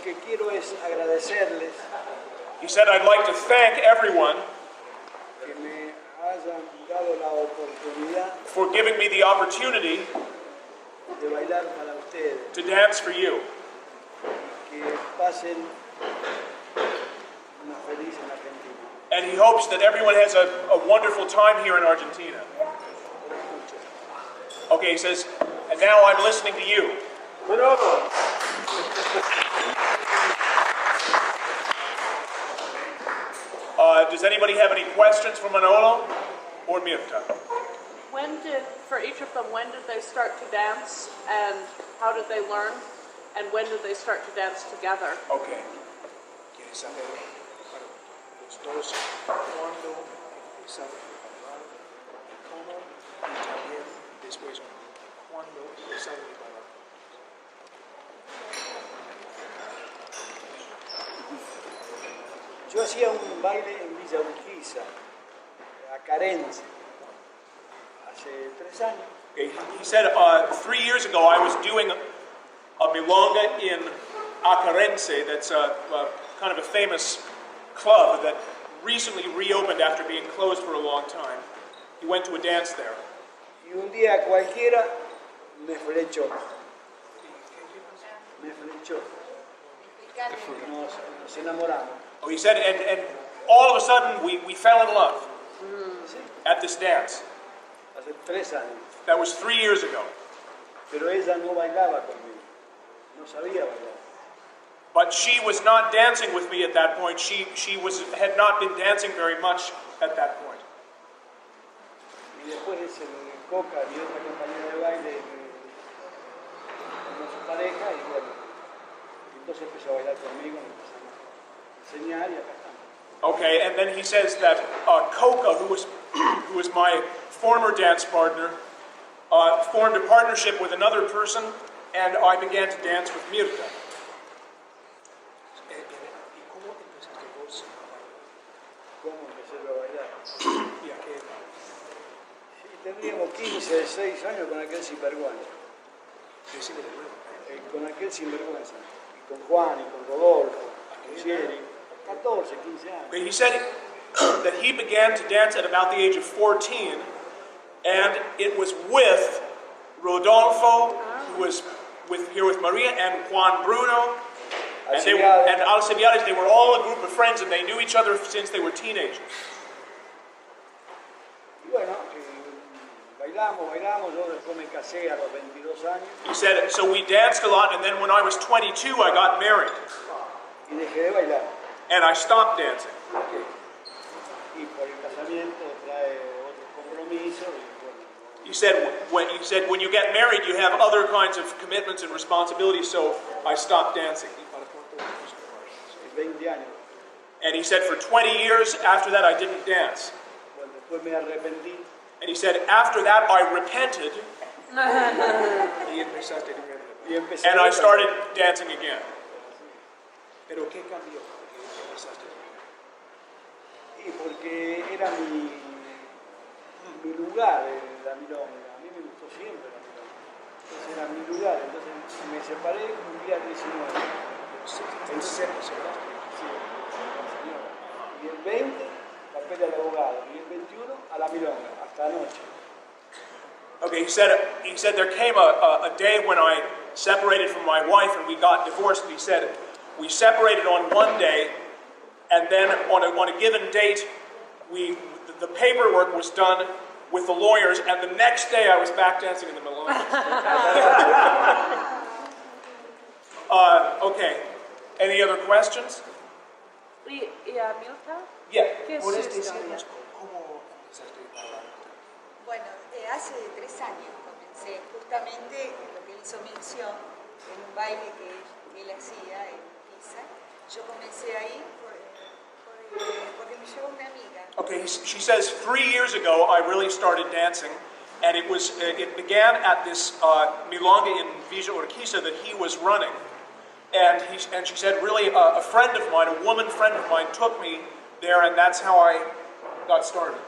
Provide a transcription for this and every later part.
que quiero es agradecerles He said, I'd like to thank everyone que me hayan dado la oportunidad for giving me the opportunity de bailar para ustedes to dance for you. y que pasen una feliz en Argentina. And he hopes that everyone has a wonderful time here in Argentina. Okay, he says, and now I'm listening to you. Manolo. Does anybody have any questions for Manolo or Mirta? For each of them, when did they start to dance, and how did they learn, and when did they start to dance together? Okay. ¿Quieres saber para los dos cuándo empezaron a bailar, cómo y también después cuándo empezaron a bailar? Yo hacía un baile en Villa Urquiza, a Carense, hace 3 años. Okay. He said 3 years ago I was doing a milonga in Acarense, that's kind of a famous club that recently reopened after being closed for a long time. He went to a dance there. Y un día cualquiera me flechó. Me flechó. Nos enamoramos. Oh, he said, and all of a sudden we fell in love at this dance. Hace 3 años. That was 3 years ago. Pero ella no bailaba conmigo. No sabía bailar. But she was not dancing with me at that point. She had not been dancing very much at that point. Y después el Coca y otra compañera de baile con su pareja y bueno, entonces empezó a bailar conmigo, me empezamos a enseñar y acá estamos. Okay, and then he says that Coca, who was my former dance partner, formed a partnership with another person, and I began to dance with Mirta. ¿Cómo empecé yo a bailar? Sí, tendríamos 15, 16 años con aquel sinvergüenza. Con aquel sinvergüenza. Y con Juan, y con Rodolfo, con Sieri. 14, 15 años. He said that he began to dance at about the age of 14, and it was with Rodolfo, who was here with Maria, and Juan Bruno, and Alcibiades. They were all a group of friends, and they knew each other since they were teenagers. Y bueno, bailamos, yo después me casé a los 22 años. He said, so we danced a lot, and then when I was 22, I got married, Y dejé de bailar. and I stopped dancing. Y por el casamiento trae otros compromisos. He said, when you get married, you have other kinds of commitments and responsibilities, so I stopped dancing. 20 años. And he said, for 20 years after that, I didn't dance. Bueno, después me arrepentí. And he said, after that, I repented, Y empecé and a I bailar. started dancing again. Pero ¿qué cambió? Sí, porque era mi lugar, la milonga. A mí me gustó siempre la milonga. Entonces era mi lugar. Entonces me separé un día 19. El 6, sí, señora. Y el 20, papel al abogado. Y el 21, a la milonga, hasta anoche. Okay, he said there came a day when I separated from my wife and we got divorced. And he said we separated on one day, and then on a given date, the paperwork was done with the lawyers, and the next day I was back dancing in the Milan. Okay. Any other questions? ¿Y a Mirta? Yeah. ¿Qué es su historia? Bueno, hace 3 años comencé justamente lo que él hizo mención en un baile que él hacía en Pisa. Yo comencé ahí porque me llevó una amiga. Okay, she says 3 years ago I really started dancing, and it began at this milonga in Villa Urquiza that he was running, and she said really a friend of mine, a woman friend of mine, took me there, and that's how I got started.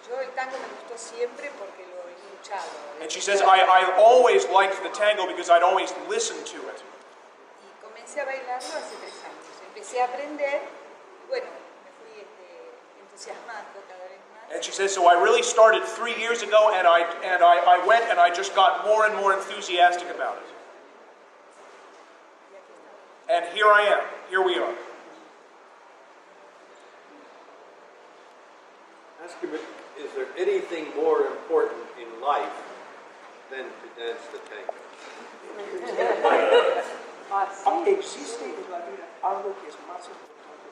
Yo el tango me gustó siempre porque lo he escuchado. And she says I always liked the tango because I'd always listened to it. Y comencé comencé a bailarlo hace 3 años. Empecé a aprender y bueno, me fui entusiasmando cada vez más. And she says, so I really started 3 years ago, and I went and I just got more and more enthusiastic about it. And here I am. Here we are. Ask him, is there anything more important in life than to dance the tango? ¿Existe en la vida algo que es más importante?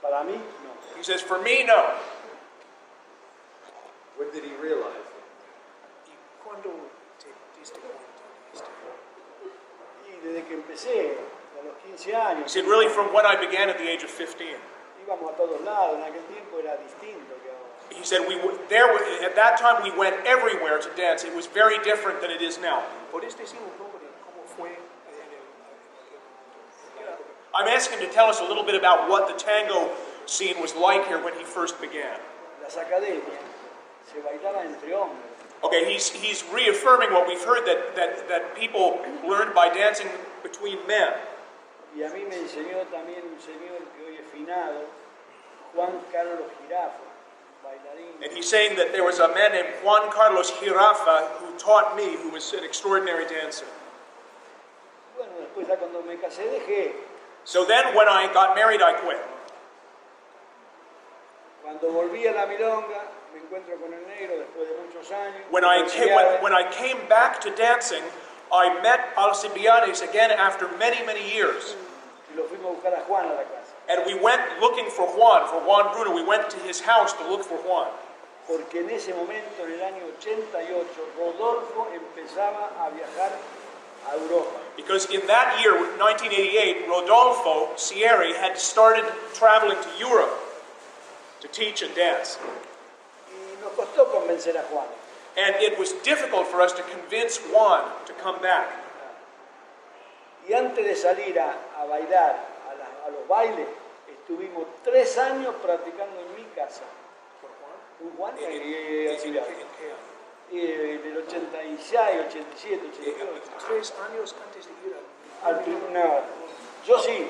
Para mí, no. He says, for me, no. When did he realize that? ¿Y cuándo te diste cuenta de esto? Y desde que empecé, a los 15 años, He said, really, from when I began at the age of 15. íbamos a todos lados. En aquel tiempo era distinto que ahora. He said, at that time we went everywhere to dance. It was very different than it is now. ¿Puedes decir un poco de cómo fue I'm asking him to tell us a little bit about what the tango scene was like here when he first began. Las academias se bailaban entre hombres. Okay, he's reaffirming what we've heard, that people learned by dancing between men. Y a mí me enseñó también un señor que hoy es finado, Juan Carlos Girafa, bailarín. And he's saying that there was a man named Juan Carlos Girafa who taught me, who was an extraordinary dancer. Bueno, después ya cuando me casé dejé. So then when I got married, I quit. Cuando volví a la milonga, me encuentro con el negro después de muchos años. When I came back to dancing, I met Alcibiades again after many, many years. Y lo fuimos a buscar a Juan a la casa. And we went looking for Juan Bruno. We went to his house to look for Juan. Porque en ese momento, en el año 88, Rodolfo empezaba a viajar a Europa. Because in that year, 1988, Rodolfo Sierri had started traveling to Europe to teach and dance. Y nos costó convencer a Juan. And it was difficult for us to convince Juan to come back. Y antes de salir a bailar a los bailes, estuvimos 3 años practicando en mi casa. ¿Con Juan? En el 86, 87, 88. 3 años antes de ir Al tribunal. Yo sí,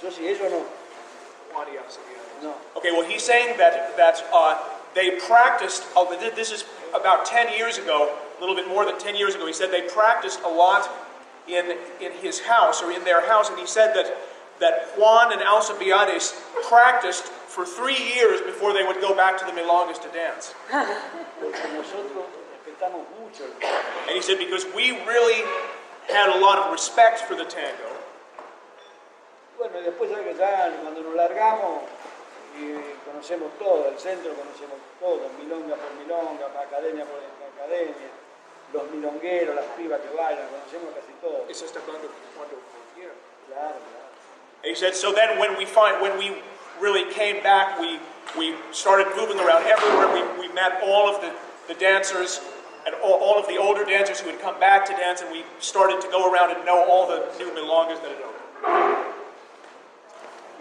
ellos no. No. Okay, well, he's saying that they practiced, this is about 10 years ago, a little bit more than 10 years ago, he said they practiced a lot in his house, or in their house, and he said that Juan and Alcibiades practiced for 3 years before they would go back to the milongas to dance. Porque nosotros respetamos mucho el tango. And he said, because we really had a lot of respect for the tango. Bueno, y después ya que ya cuando nos largamos, y conocemos todo, el centro conocemos todo, milonga por milonga, academia por academia, los milongueros, las pibas que bailan, conocemos casi todo. Eso está hablando cuando volvieron. Claro. And he said, so then when we really came back, we started moving around everywhere. We met all of the dancers and all of the older dancers who had come back to dance, and we started to go around and know all the new milongas that had opened.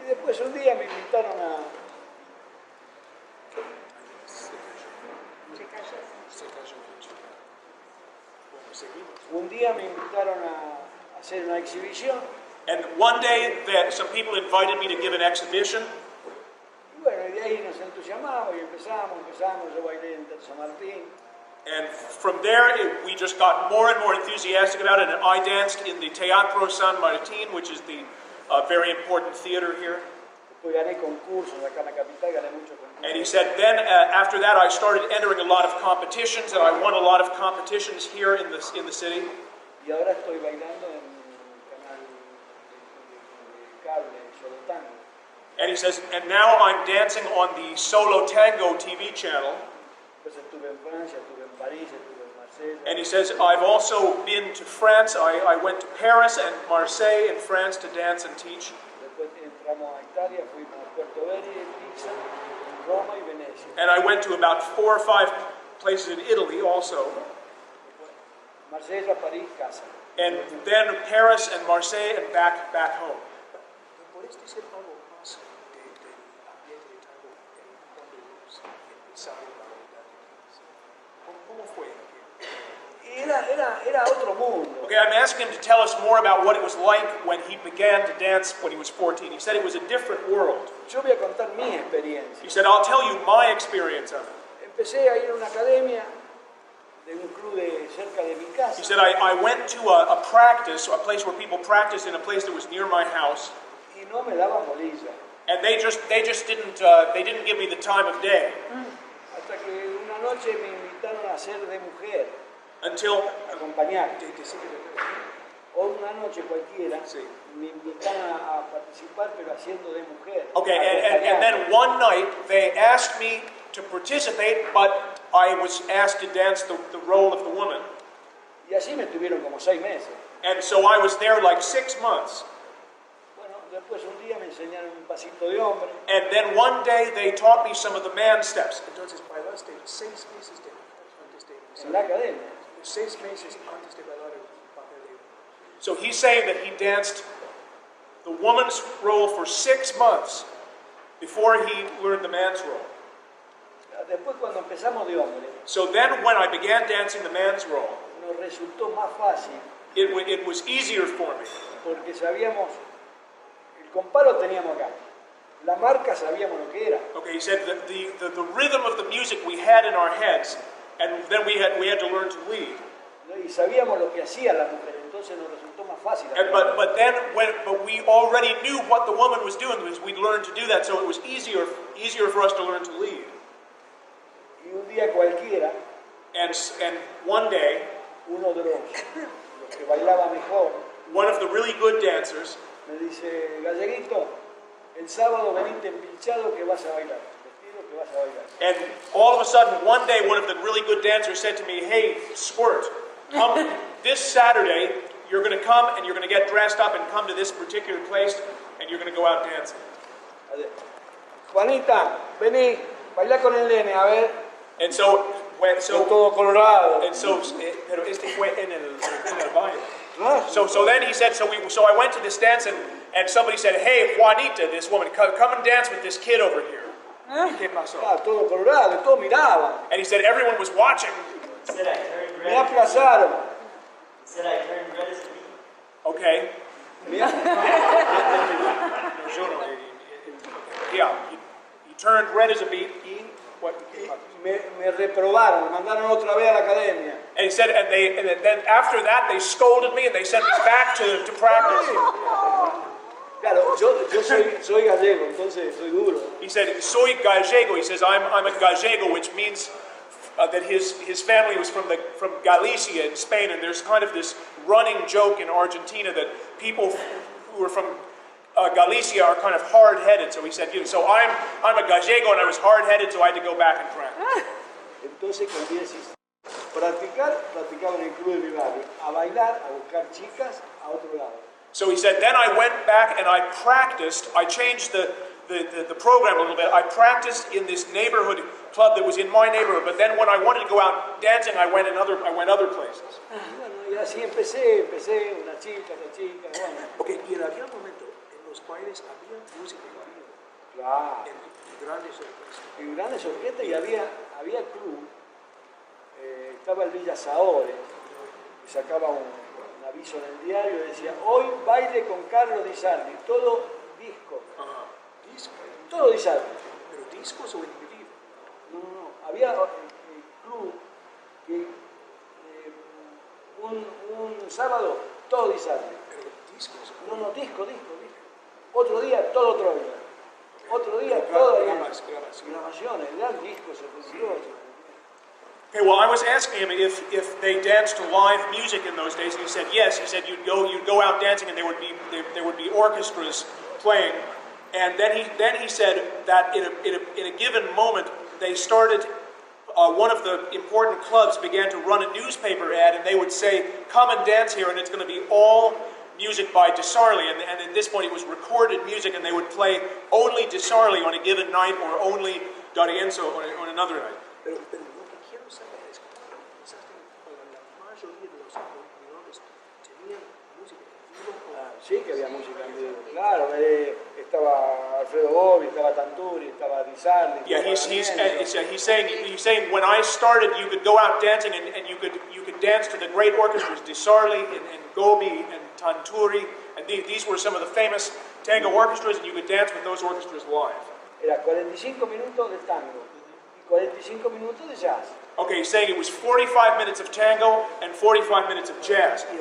Y después un día me invitaron a... Un día me invitaron a hacer una exhibición. And one day, some people invited me to give an exhibition. Y bueno, y de ahí nos entusiasmamos y empezamos. Yo bailé en San Martín. And from there, we just got more and more enthusiastic about it. And I danced in the Teatro San Martín, which is the very important theater here. Después gané concursos acá en la capital, gané muchos concursos. And he said, then after that, I started entering a lot of competitions, and I won a lot of competitions here in the city. Y ahora estoy bailando en el canal de cable Solo Tango. And he says, and now I'm dancing on the Solo Tango TV channel. Después estuve en Francia, estuve en París, estuve en Marsella. And he says, I've also been to France. I went to Paris and Marseille in France to dance and teach. Después entramos a Italia, fuimos a Puerto Veri, Pisa, Roma y Venecia. And I went to about 4 or 5 places in Italy also. Marsella, París, casa. And then Paris and Marseille and back home. Era era otro mundo. Okay, I'm asking him to tell us more about what it was like when he began to dance when he was 14. He said it was a different world. Yo voy a contar mi experiencia. He said, I'll tell you my experience of it. Empecé a ir a una academia de un club cerca de mi casa. He said, I went to a practice, a place where people practiced in a place that was near my house. Y no me daban bolilla. And they just didn't give me the time of day. Hasta que una noche me invitaron a ser de mujer, Until, a acompañar. O una noche cualquiera, me invitaron a participar, pero haciendo de mujer. okay, and then one night they asked me to participate, but I was asked to dance the role of the woman. Y así me tuvieron como 6 meses. And so I was there like 6 months. Bueno, después un día me enseñaron un pasito de hombre. And then one day they taught me some of the man steps. Entonces bailaste 6 meses antes de En la academia. 6 meses antes de bailar el papel de... So he's saying that he danced the woman's role for 6 months before he learned the man's role. Después cuando empezamos de hombre, So then when I began dancing the man's role, nos resultó más fácil it was easier for me. porque sabíamos, el compás lo teníamos acá, la marca sabíamos lo que era. Okay, he said that the rhythm of the music we had in our heads, and then we had to learn to lead. Y sabíamos lo que hacía la mujer, entonces nos resultó más fácil. But then we already knew what the woman was doing because we'd learned to do that, so it was easier for us to learn to lead. Y un día cualquiera, And one day, uno de los que bailaba mejor one of the really good dancers me dice, Galleguito, el sábado venite empilchado que vas a bailar, vestido que vas a bailar. And all of a sudden, one day, one of the really good dancers said to me, hey, Squirt, come this Saturday, you're going to come and you're going to get dressed up and come to this particular place and you're going to go out dancing. Juanita, vení, baila con el nene, a ver. And so, Todo colorado. pero este fue en el baile. So then he said, so I went to this dance and somebody said, hey, Juanita, this woman, come and dance with this kid over here. ¿Qué pasó? Todo colorado, todo miraba. And he said everyone was watching. He said I turned Me red. aplazaron. He said I turned red as a beet. Okay. Yeah, he turned red as a beet. What? Me reprobaron, me mandaron otra vez a la academia. And he said, and then after that they scolded me and they sent me back to practice. Claro, yo soy gallego, entonces soy duro. He said, soy gallego. He says, I'm a gallego, which means that his family was from Galicia in Spain, and there's kind of this running joke in Argentina that people who are from Galicia are kind of hard-headed. So he said, so I'm a gallego and I was hard-headed, so I had to go back and practice. Entonces cambié de sistema. Practicaba en el club de mi barrio. A bailar, a buscar chicas, a otro lado. So he said, then I went back and I practiced. I changed the program a little bit. I practiced in this neighborhood club that was in my neighborhood. But then when I wanted to go out dancing, I went other places. Bueno, y así empecé, una chica, bueno. Okay, y en aquel momento, en los bailes había música en vivo. Claro. En grandes orquestas. En grandes orquestas y había club. Estaba el Villa Saores, que sacaba un aviso en el diario y decía, hoy baile con Carlos Di Sardi, todo disco. Disco. Todo Di Sardi. ¿Pero discos o individuos? No. Había el club que un sábado todo Di Sardi. ¿Pero discos? No, disco. Otro día todo Troilo. Otro día todo grabaciones, eran discos, se pusieron. Okay, well, I was asking him if they danced to live music in those days, and he said yes. He said you'd go out dancing, and there would be orchestras playing, and then he said that in a given moment they started. One of the important clubs began to run a newspaper ad, and they would say, "Come and dance here," and it's going to be all music by Di Sarli, and at this point it was recorded music, and they would play only Di Sarli on a given night, or only D'Arienzo on another night. Pero lo que quiero saber es que la mayoría de los bailadores tenían música en vivo. Sí, que había música en vivo. Claro, estaba Alfredo Gobi, estaba Tanturi, estaba Di Sarli. Yeah, he's saying when I started, you could go out dancing and you could would dance to the great orchestras, Di Sarli and Gobi and Tanturi, and these were some of the famous tango orchestras, and you could dance with those orchestras live. Era 45 minutos de tango y 45 minutos de jazz. Okay, he's saying it was 45 minutes of tango and 45 minutes of jazz. Sí,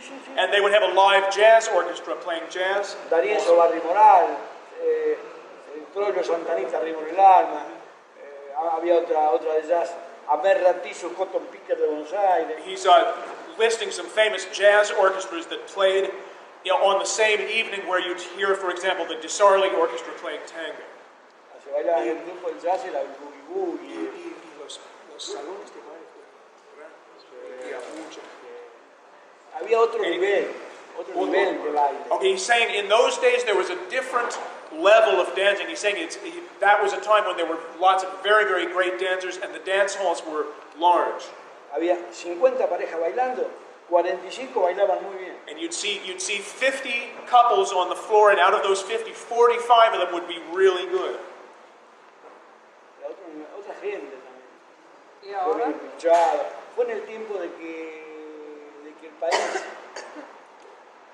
sí, sí. And they would have a live jazz orchestra playing jazz. D'Arienzo Barrimoral, Troilo Santanita Ritmo del Alma, había otra de jazz, Amer Ratizo Cotton Picker de Buenos Aires. He's listing some famous jazz orchestras that played on the same evening where you'd hear, for example, the Di Sarli Orchestra playing tango. Se bailaba en el tiempo del jazz, era el boogie boogie. Y los salones de baile. Había otro nivel de baile. Okay, he's saying in those days there was a different level of dancing. He's saying that was a time when there were lots of very, very great dancers and the dance halls were large. Había 50 parejas bailando, 45 bailaban muy bien. And you'd see 50 couples on the floor, and out of those 50, 45 of them would be really good. Otra gente también. Y ahora, Fue en el tiempo de que el país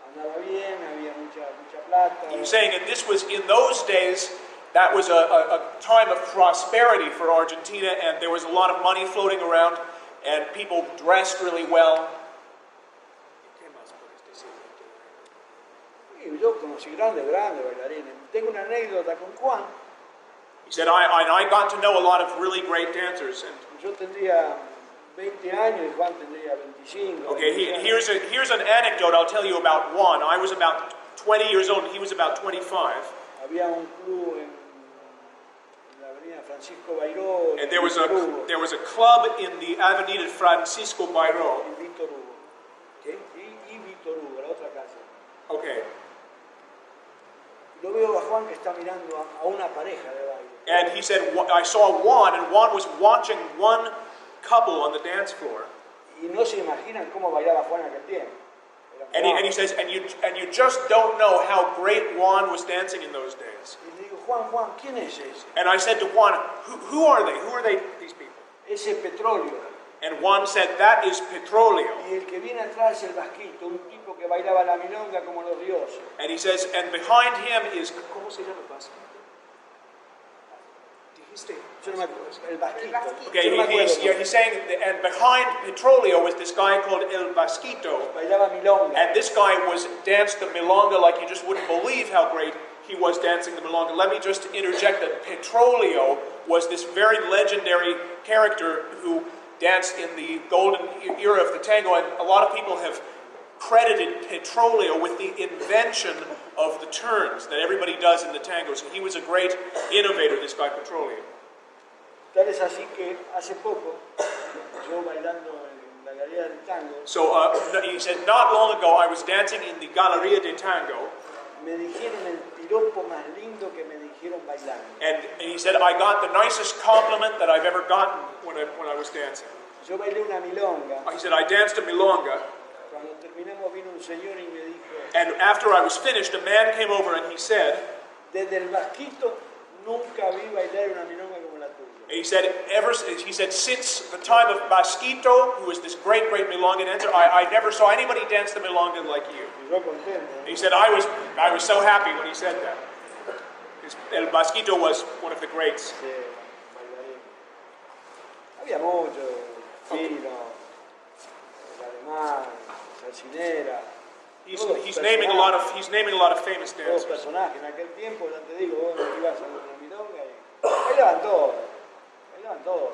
andaba bien, había mucha plata. He's saying, and this was in those days, that was a time of prosperity for Argentina, and there was a lot of money floating around, and people dressed really well. Yo conocí grandes bailarines. Tengo una anécdota con Juan. He said, I got to know a lot of really great dancers. And Yo tendría 20 años y Juan tendría 25. okay, here's an anecdote I'll tell you about Juan. I was about 20 years old and he was about 25. Había un club en la avenida Francisco Bayró. And there was a club in the Avenida Francisco Bayró. Y Víctor Hugo. Okay. Y Víctor Hugo, la otra casa. Okay. Yo veo a Juan que está mirando a una pareja de baile. And he said, I saw Juan, and Juan was watching one couple on the dance floor. Y no se imaginan cómo bailaba Juan en aquel tiempo. And he says, and you just don't know how great Juan was dancing in those days. Y le digo, Juan, ¿quién es ese? And I said to Juan, who are they? Who are they, these people? Ese Petróleo. And Juan said, that is Petrolio. Y el que viene atrás es el Vasquito, un tipo que bailaba la milonga como los dioses. And he says, and behind him is, ¿cómo se llama Vasquito? Yo no me acuerdo, el Vasquito. Okay, Yo no me acuerdo. he's saying, and behind Petrolio was this guy called El Vasquito. Bailaba milonga. And this guy danced the milonga like you just wouldn't believe how great he was dancing the milonga. Let me just interject that Petrolio was this very legendary character who danced in the golden era of the tango, and a lot of people have credited Petrolio with the invention of the turns that everybody does in the tango. So he was a great innovator, this guy Petrolio. Tal es así que hace poco, yo bailando en la galería del tango, So he said, not long ago I was dancing in the Galleria de Tango, me dijeron el piropo más lindo que me dijeron bailando. and he said, I got the nicest compliment that I've ever gotten when I was dancing. Yo bailé una milonga. He said, I danced a milonga, Cuando terminamos vino un señor y me dijo, and after I was finished, a man came over and he said, desde el Vasquito nunca vi bailar una milonga como la tuya. he said, since the time of Basquito, who was this great, great milonga dancer, I never saw anybody dance the milonga like you. Y yo contento. He said, I was so happy when he said that. El Basquito was one of the greats. Sí, bailarín. Había mucho, Fino, el alemán, Salsinera. He's naming a lot of famous Todos dancers. personajes. En aquel tiempo, ya te digo, vos ibas a una milonga y bailaban todos. Bailaban todos.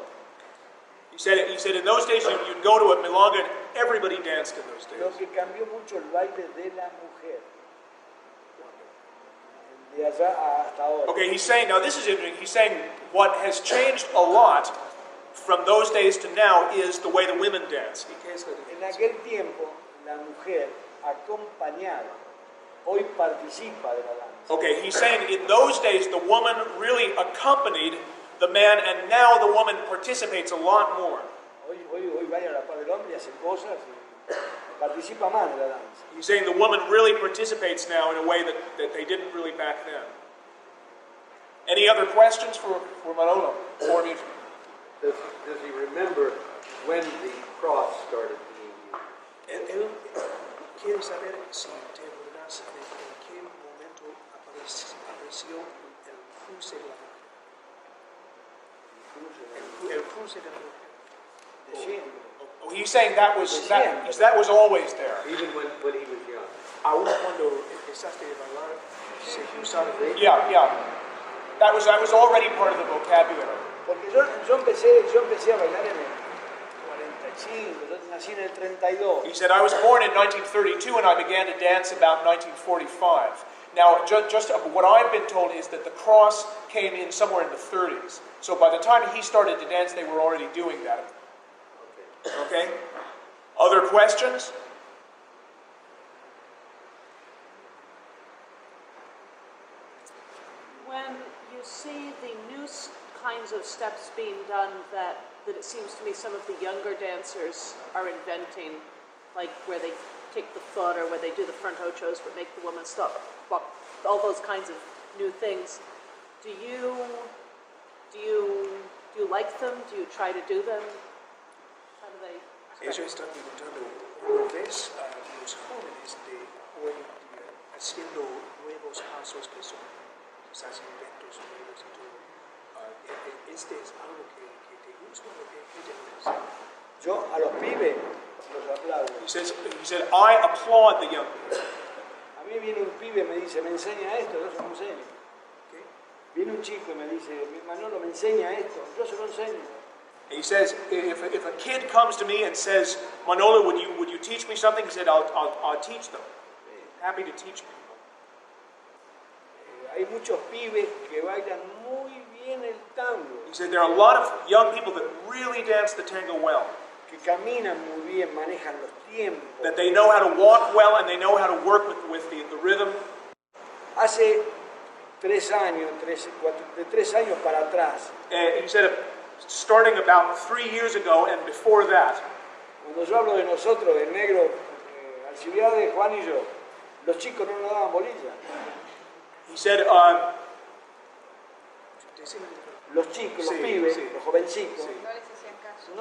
He said in those days you'd go to a milonga and everybody danced in those Lo days. que cambió mucho el baile de la mujer. De allá hasta ahora. Okay, he's saying, now this is interesting, he's saying what has changed a lot from those days to now is the way the women dance. En aquel tiempo, la mujer acompañaba, hoy participa de la danza. Okay, he's saying in those days the woman really accompanied the man, and now the woman participates a lot more. Hoy baila a la par del hombre y hace cosas y participa más de la danza. He's saying the woman really participates now in a way that they didn't really back then. Any other questions for Manolo? Or me? Does he remember when the cross started being used. Él quiere saber si te acordarás en qué momento apareció el cruce de la mujer. El cruce de la mujer. De siempre. Oh, he's saying that was always there. Even when he was young. Aún cuando empezaste a bailar, se usaba. Yeah. That was already part of the vocabulary. Porque yo empecé a bailar en el 45, yo nací en el 32. He said, I was born in 1932 and I began to dance about 1945. Now, just what I've been told is that the cross came in somewhere in the 30s. So by the time he started to dance, they were already doing that. Okay? Other questions? When you see the new kinds of steps being done that it seems to me some of the younger dancers are inventing, like where they take the foot or where they do the front ochos but make the woman stop, all those kinds of new things. Do you like them? Do you try to do them? How do they? Eso está preguntando, ¿cómo ves a los jóvenes de hoy en día haciendo nuevos pasos que son quizás inventos nuevos y todo? ¿Este es algo que te gusta o que te gusta? Yo a los pibes los aplaudo. He said, I applaud the young people. A mí viene un pibe y me dice, me enseña esto, yo se lo enseño. Okay? Viene un chico y me dice, Manolo, me enseña esto, yo se lo enseño. He says, if a kid comes to me and says, Manolo, would you teach me something? He said, I'll teach them. Happy to teach people. Hay muchos pibes que bailan muy bien el tango, He said, there are a lot of young people that really dance the tango well. que caminan muy bien, manejan los tiempos. That they know how to walk well and they know how to work with the rhythm. Hace 3 años, de 3 años para atrás, He said, starting about 3 years ago and before that, cuando yo hablo de nosotros, de negro, Alcibiades, Juan y yo, los chicos no nos daban bolilla. he said, Los chicos, los Sí, pibes, sí. los jovencicos, No les hacían caso.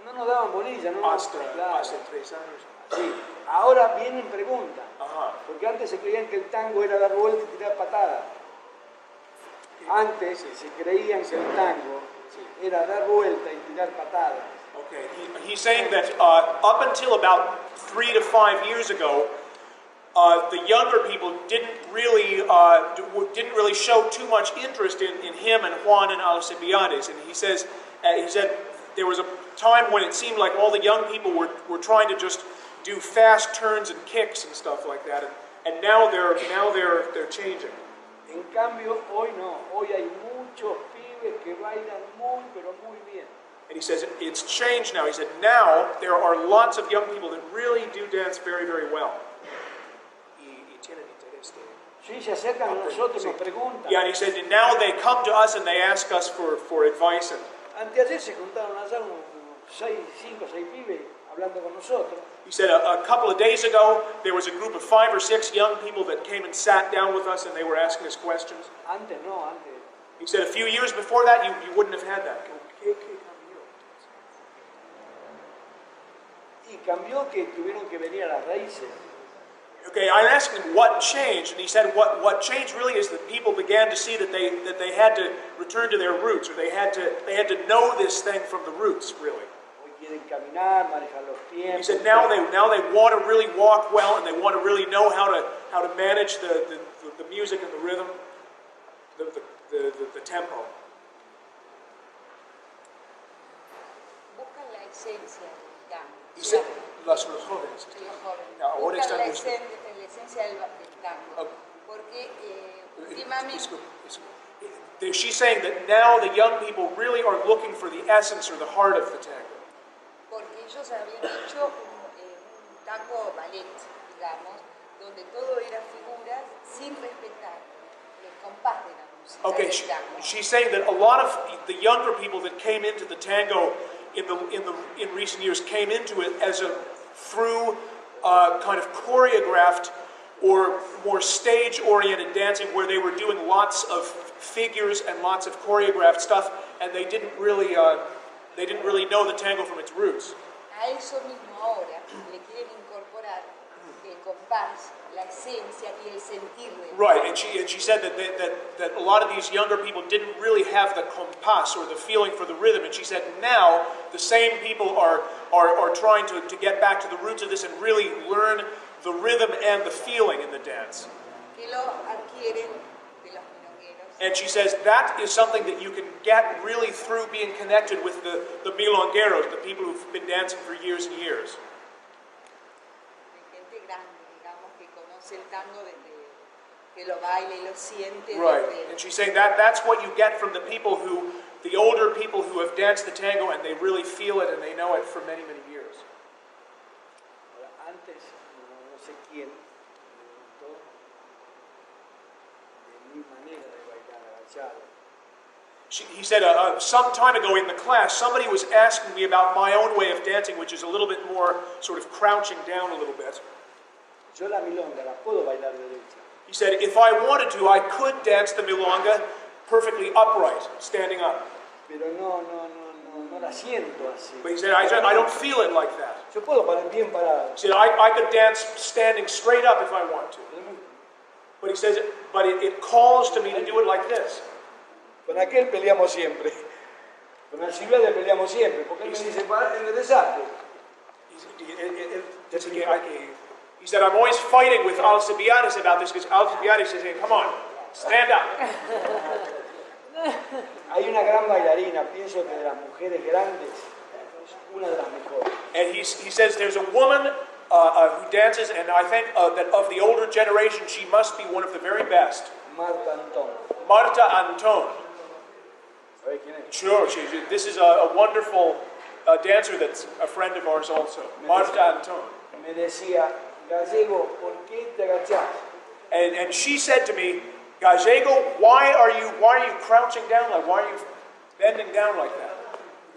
no nos daban bolilla, no nos hasta claro. hace 3 años. Sí. Ahora vienen preguntas, Ajá. porque antes se creían que el tango era dar vuelta y tirar patadas. Antes se creían que el tango era dar vuelta y tirar patadas. Okay, he's saying that up until about 3 to 5 years ago, the younger people didn't really show too much interest in him and Juan and Alcibiades. And he said there was a time when it seemed like all the young people were trying to just do fast turns and kicks and stuff like that. And now they're changing. En cambio, hoy no. Hoy hay muchos pibes que bailan muy, pero muy bien. And he says it's changed now. He said now there are lots of young people that really do dance very, very well. Sí, se acercan a nosotros, nos preguntan. Yeah, and he said and now they come to us and they ask us for advice. And Anteayer se juntaron allá unos 5 o 6 pibes hablando con nosotros. he said a couple of days ago there was a group of 5 or 6 young people that came and sat down with us and they were asking us questions. Antes no, antes. He said a few years before that you wouldn't have had that. Y cambió que tuvieron que venir a las raíces. Okay, I asked him what changed, and he said what changed really is that people began to see that they had to return to their roots, or they had to know this thing from the roots, really. Hoy quieren caminar, manejar los He tiempos. said now they want to really walk well, and they want to really know how to manage the music and the rhythm, the tempo. Buscan la esencia del tango. He said los jóvenes. De los jóvenes. Ahora Buscan están la buscando. esencia del tango. Porque últimamente... She's saying that now the young people really are looking for the essence or the heart of the tango. Porque ellos habían hecho un tango ballet, digamos, donde todo era figuras sin respetar el compás de la música Okay, del tango. she's saying that a lot of the younger people that came into the tango in recent years came into it as through kind of choreographed or more stage-oriented dancing, where they were doing lots of figures and lots of choreographed stuff, and they didn't really They didn't really know the tango from its roots. A eso mismo ahora le quieren incorporar el compás, la esencia y el sentir del Right, tango. and she said that a lot of these younger people didn't really have the compás or the feeling for the rhythm, and she said now the same people are trying to get back to the roots of this and really learn the rhythm and the feeling in the dance. Que lo adquieren de los milongueros. And she says that is something that you can get really through being connected with the milongueros, the people who've been dancing for years and years. De gente grande, digamos, que conoce el tango desde que lo baila y lo siente. Right, Desde, and she's saying that's what you get from the older people who have danced the tango and they really feel it and they know it for many, many years. Ahora, antes, no sé quién, me preguntó de mi manera de bailar agachado. He said some time ago in the class, somebody was asking me about my own way of dancing, which is a little bit more sort of crouching down a little bit. Yo la milonga la puedo bailar derecha, He said, if I wanted to, I could dance the milonga perfectly upright, standing up. pero no la siento así. But he said, I don't feel it like that. Yo puedo parar bien parado. He said, I could dance standing straight up if I want to. But he says, it calls to me to do it like this. Con aquel peleamos siempre. Con Alcibiades peleamos siempre. Porque él me dice, enderezate. He said, I'm always fighting with Alcibiades about this because Alcibiades is saying, come on, stand up. Hay una gran bailarina, pienso que de las mujeres grandes, es una de las mejores. And he says there's a woman who dances, and I think that of the older generation, she must be one of the very best. Marta Antón. Marta Anton. ¿Sabés quién es? Sure, this is a wonderful dancer that's a friend of ours also. Marta Anton. Me decía, Gallego, ¿por qué te agachás? And she said to me, Gallego, why are you crouching down like? Why are you bending down like that?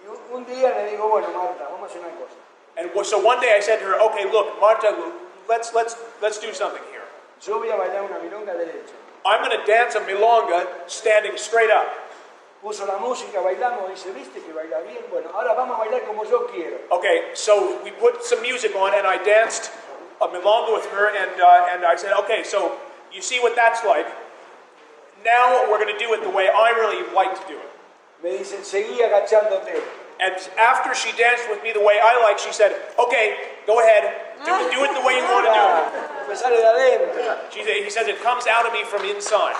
Y un día le digo, bueno, Marta, vamos a hacer una cosa. And so one day I said to her, okay, look, Marta, let's do something here. Yo voy a bailar una milonga derecha. I'm going to dance a milonga standing straight up. Puso la música, bailamos, dice, ¿viste que baila bien? Bueno, ahora vamos a bailar como yo quiero. Okay, so we put some music on, and I danced a milonga with her, and I said, okay, so you see what that's like. Now we're going to do it the way I really like to do it. Me dicen, seguí agachándote. And after she danced with me the way I like, she said, okay, go ahead, do it the way you want to do it. Me sale de adentro. He says it comes out of me from inside.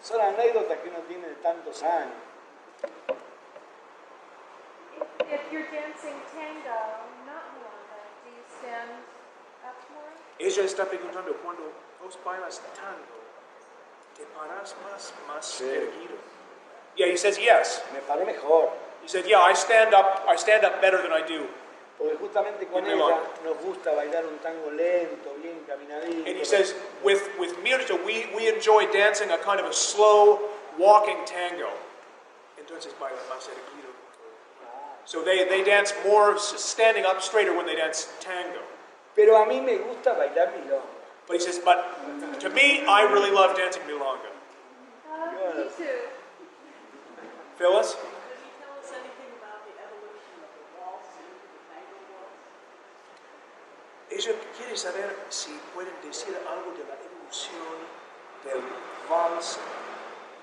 Son anécdotas que uno tiene de tantos años. If you're dancing tango, not milonga, do you stand up more? Ella está preguntando, cuando vos bailas tango, ¿te paras más erguido? Yeah, he says yes. Me paré mejor. He said, yeah, I stand up better than I do. Porque justamente con Muy ella milonga. nos gusta bailar un tango lento, bien caminadito. And he says, with Mirta, we enjoy dancing a kind of a slow, walking tango. Entonces baila más erguido. So they dance more standing up straighter when they dance tango. Pero a mí me gusta bailar milonga. But he says, but to me, I really love dancing milonga. Me too. Phyllis? Could you tell us anything about the evolution of the waltz into the tango waltz? Ella quiere saber si pueden decir algo de la evolución del vals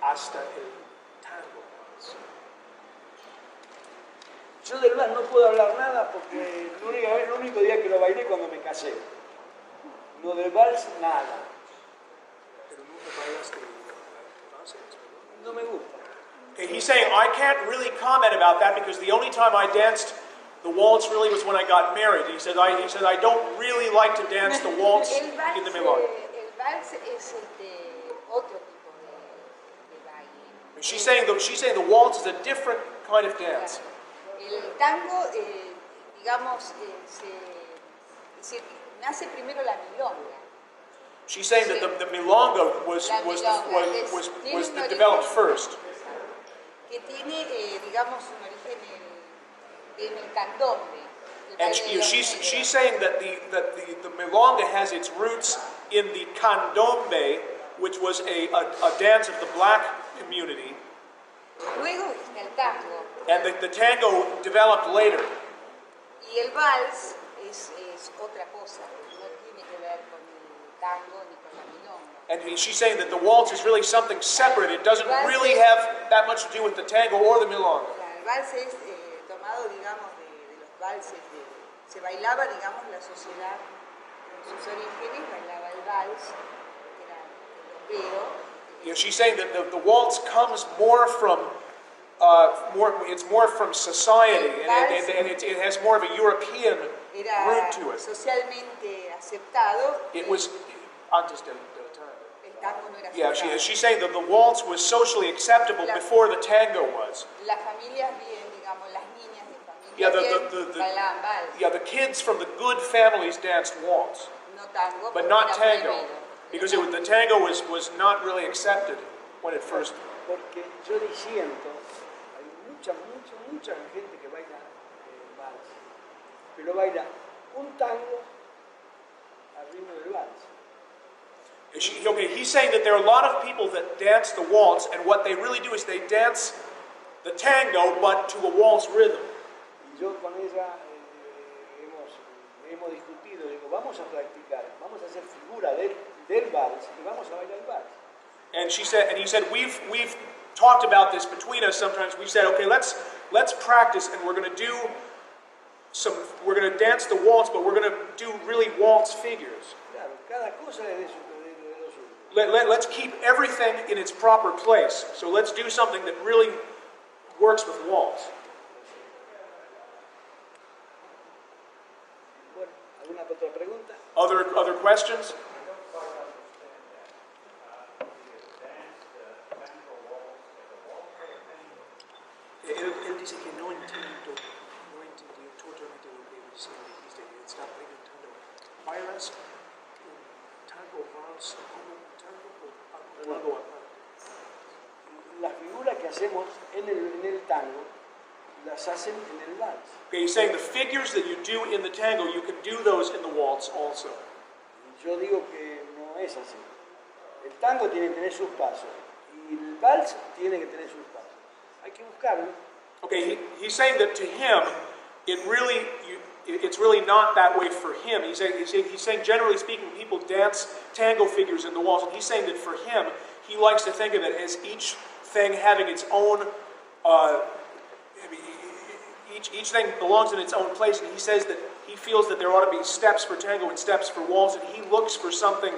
hasta el tango vals. Yo del vals no puedo hablar nada porque el único día que lo bailé cuando me casé. No del vals, nada. Pero nunca bailaste el vals en español. No me gusta. Okay, he's saying, I can't really comment about that because the only time I danced the waltz really was when I got married. He said, I don't really like to dance the waltz in the milonga. El vals es otro tipo de baile. She's saying the waltz is a different kind of dance. El tango, digamos, nace primero la milonga. She's saying that the milonga was developed first. Que tiene, digamos, un origen en el candombe. And she's saying that the milonga has its roots in the candombe, which was a dance of the black community. Luego está el tango. And the tango developed later. Y el vals es otra cosa, no tiene que ver con el tango ni con la milonga. And she's saying that the waltz is really something separate. It doesn't really have that much to do with the tango or the milonga. El vals es tomado, digamos, de los valses. Se bailaba, digamos, la sociedad en sus orígenes, bailaba el vals, que era europeo. You know, she's saying that the waltz comes more from it's more from society, and it has more of a European root to Era it. socialmente aceptado. It was antes del tango. El tango no era Yeah, aceptado. she's saying that the waltz was socially acceptable before the tango was. Las familias bien, digamos, las niñas de familia Yeah, bien, bailaban vals, yeah, the kids from the good families danced waltz, no tango, but porque not era tango, prohibido. because the tango was not really accepted when it first. Porque yo disiento, hay mucha gente que baila vals, pero baila un tango al ritmo del vals. Okay, he's saying that there are a lot of people that dance the waltz, and what they really do is they dance the tango, but to a waltz rhythm. Y yo con ella hemos discutido, digo, vamos a practicar, vamos a hacer figura del vals y vamos a bailar el vals. And he said, we've talked about this between us. Sometimes we've said, okay, let's practice, and we're going to dance the waltz, but we're going to do really waltz figures. Claro, cada cosa es de lo suyo. Let's keep everything in its proper place. So let's do something that really works with waltz. Bueno, ¿alguna otra pregunta? Other questions? Él dice que no entendió totalmente lo que dijiste. Está preguntando, ¿bailas un tango vals como un tango o algo aparte? Las figuras que hacemos en el tango las hacen en el vals. Okay, he's saying the figures that you do in the tango, you can do those in the waltz also. Y yo digo que no es así. El tango tiene que tener sus pasos y el vals tiene que tener sus pasos. Hay que buscarlo. Okay, he's saying that to him, it's really not that way for him. He's saying generally speaking, people dance tango figures in the waltz, and he's saying that for him, he likes to think of it as each thing having its own. Each thing belongs in its own place, and he says that he feels that there ought to be steps for tango and steps for waltz, and he looks for something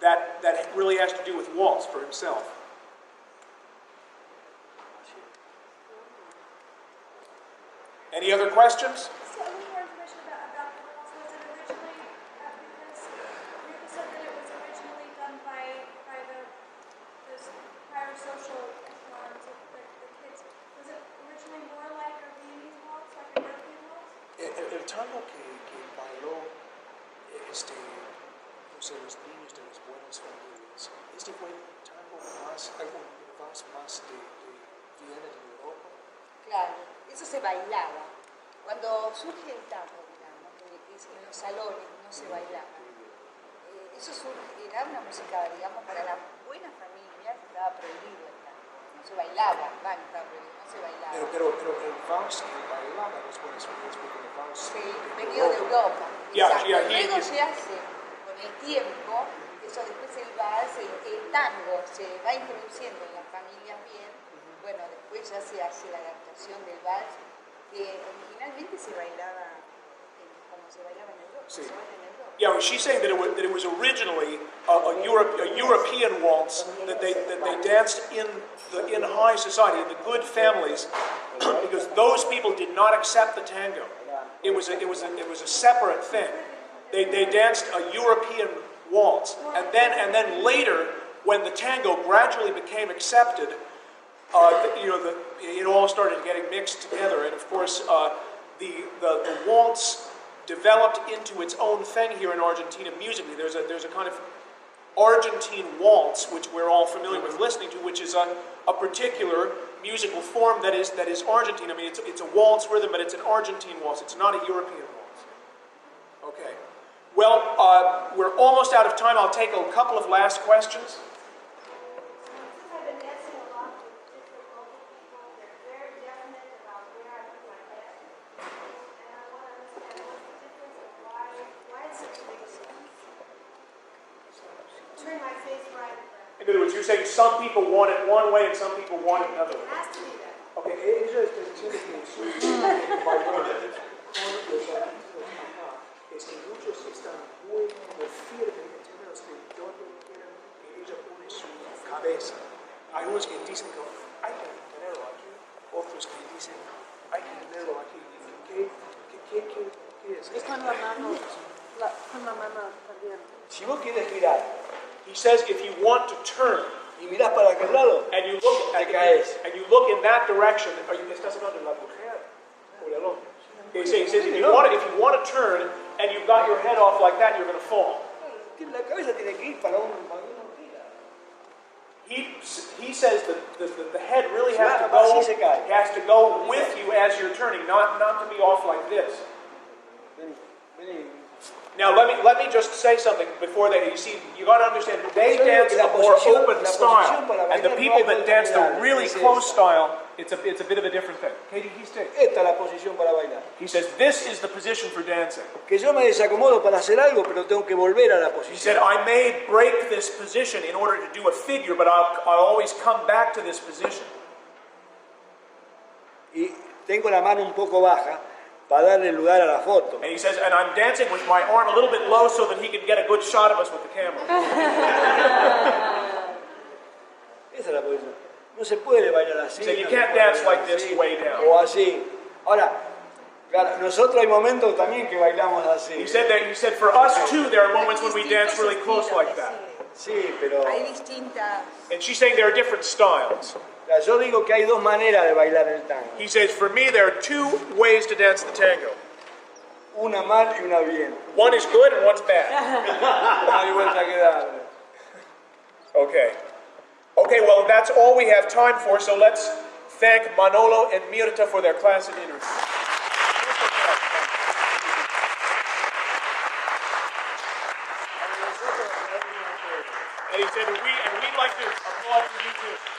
that really has to do with waltz for himself. Any other questions? So a little more information about the waltz. Was it originally, because Rita said that it was originally done by those prior social norms of the kids. Was it originally more like a Viennese waltz, like a European waltz? El tango que bailó los niños de las buenas familias, fue un tango más de Viena de Europa. Claro, eso se bailaba. Cuando surge el tango, digamos, en los salones no se bailaba. Eso era una música, digamos, para la buena familia, estaba prohibido el tango. No se bailaba, el tango estaba prohibido, no se bailaba. Pero el vals que bailaba los buenas familias porque el vals Sí, venido de Europa. Yeah, Exacto. yeah, Luego se hace con el tiempo, eso después el vals, el tango se va introduciendo en las familias bien. Bueno, después ya se hace la adaptación del vals, que originalmente se bailaba como se bailaba en Europa. Sí. Se baila en Europa. Yeah, well, she's saying that it was originally a European waltz that they danced in high society, in the good families, because those people did not accept the tango. It was a separate thing. They danced a European waltz, and then later, when the tango gradually became accepted, it all started getting mixed together, and of course, the waltz developed into its own thing here in Argentina musically. There's a kind of Argentine waltz, which we're all familiar with listening to, which is a particular musical form that is Argentine. I mean, it's a waltz rhythm, but it's an Argentine waltz. It's not a European waltz. Okay. Well, we're almost out of time. I'll take a couple of last questions. Since I've been dancing a lot with different local people In other words, you're saying some people want it one way and some people want it another way. It has to be that. Okay, ella está diciendo que su valor con los artistas acá es que muchos están muy firmes en términos de dónde quieren que ella pone su cabeza. Hay unos que dicen que hay que tenerlo aquí, otros que dicen hay que tenerlo aquí. ¿Qué es? Y con la mano, con la mano también. Si vos quieres girar He says if you want to turn y mirás para aquel lado, and you look te caes. and you look in that direction, are you, estás hablando de la mujer o del hombre? He says if you want to turn and you've got your head off like that, you're going to fall. La cabeza tiene que ir para uno gira. He says that the head really has to go with you as you're turning, not to be off like this. Vení. Now let me just say something before that. You see, you got to understand they dance a more open style, and the people that dance the really close style, it's a bit of a different thing. Katie, he's taking. Esta es la posición para bailar. He says this is the position for dancing. Que yo me desacomodo para hacer algo, pero tengo que volver a la He said posición. I may break this position in order to do a figure, but I'll always come back to this position. Y tengo la mano un poco baja para darle lugar a la foto. And he says, and I'm dancing with my arm a little bit low so that he can get a good shot of us with the camera. Esa es la posición. No se puede bailar así. So you no can't se puede dance bailar like this así, way down. O así. Ahora, claro, nosotros hay momentos también que bailamos así. He said for us too, there are moments when we dance really close like that. Sí, pero Hay distintas. And she's saying there are different styles. yo digo que hay dos maneras de bailar el tango. He says, for me, there are two ways to dance the tango. Una mal y una bien. One is good and one's bad. No hay vuelta que darle. Okay. Okay, well, that's all we have time for, so let's thank Manolo and Mirta for their class and interview. And he said, and we'd like to applaud for you too.